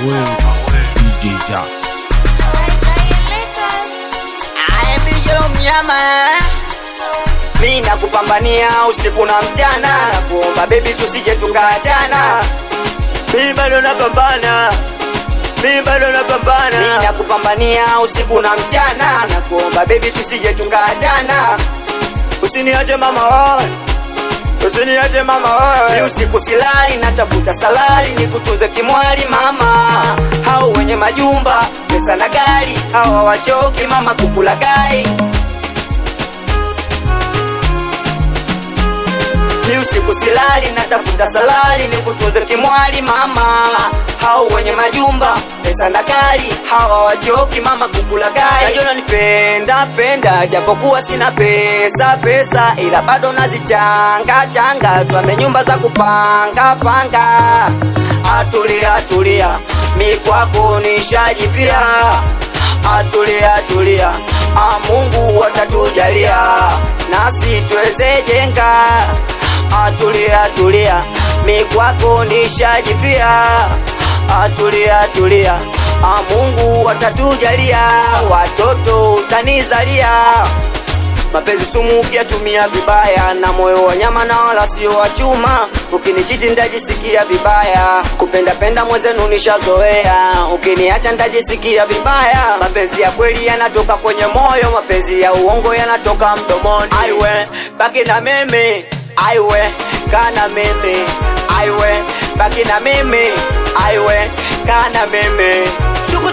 Awe DJ Jack. Aembijelo mnyama, mimi nakupambania usiku na mchana, nakuomba baby tusije tukaachana. Mimi bado napambana, mimi nakupambania usiku na mchana, nakuomba baby tusije tukaachana. Usiniache mama wewe, usiniache mama wewe. Usiku silali natafuta salari nikutunze kimwali mama. Hao wenye majumba, pesa na gari, hao wachoki mama kukula gai. Usiku silali natafuta salari nikutunze kimwali mama. Hao wenye majumba, pesa na gari, hao wachoki mama kukula gai. Najua nipenda japokuwa sina pesa, ila bado nazichanga tuame nyumba za kupanga. Atulia mi kwako nishajipia. Atulia Mungu atatujalia nasi tuweze jenga. Atulia mi kwako nishajipia. Atulia Mungu atatujalia watoto utanizalia. Mapenzi sumu ukiyatumia vibaya, na moyo wa nyama na wala sio wa chuma. Ukinichiti ndajisikia vibaya, kupenda mwezenu nishazoea. Ukiniacha ndajisikia vibaya. Mapenzi ya kweli yanatoka kwenye moyo, mapenzi ya uongo yanatoka mdomoni. Aiwe baki na mimi, aiwe kana mimi, aiwe baki na mimi, aiwe kana mimi. Chuku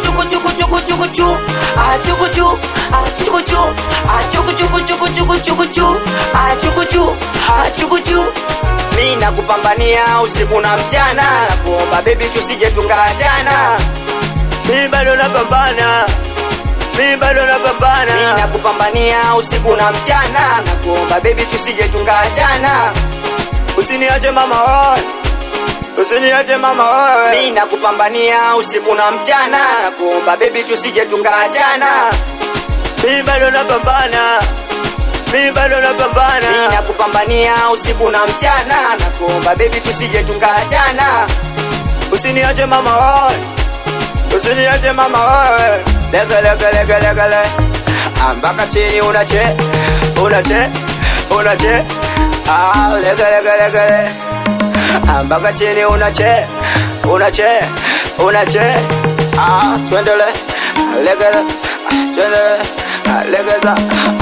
mimi nakupambania usiku na mchana, nakuomba baby tusije tukaachana. Mimi bado napambana, mimi nakupambania usiku na mchana, nakuomba baby tusije tukaachana. Usiniache mama wewe, usiniache mama wewe. Mimi nakupambania usiku na mchana, nakuomba baby tusije tukaachana. Mimi bado napambana, mimi nakupambania usiku na mchana, nakuomba baby tusije tukaachana. Usiniache mama wewe, usiniache mama wewe. Lege ambaka chini unache. Lege ambaka chini unache. Twendele legeza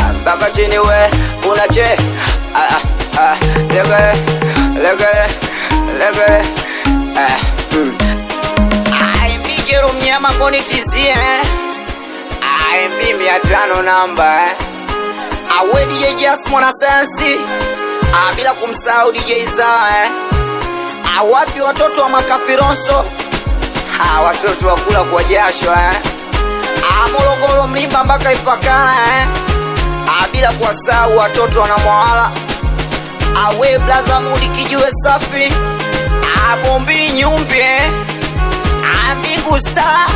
ambaka chini we unache. Lege Aembijelo mnyama ngoni chizie. Aembi 500 namba. Awe DJ Just Mwana Sensi, bila kumsahau DJ Zaa. Awapi watoto wa Makafironso, watoto wa kula kwa jasho. Morogoro Mlimba mpaka Ifakara. Bila kuwasahau watoto wana Mwala. Awe Blaza Mudi Kijiwe Safi. Bombi Nyumbi. Mbingu Star.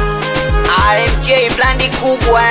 MJ Blandi kubwa.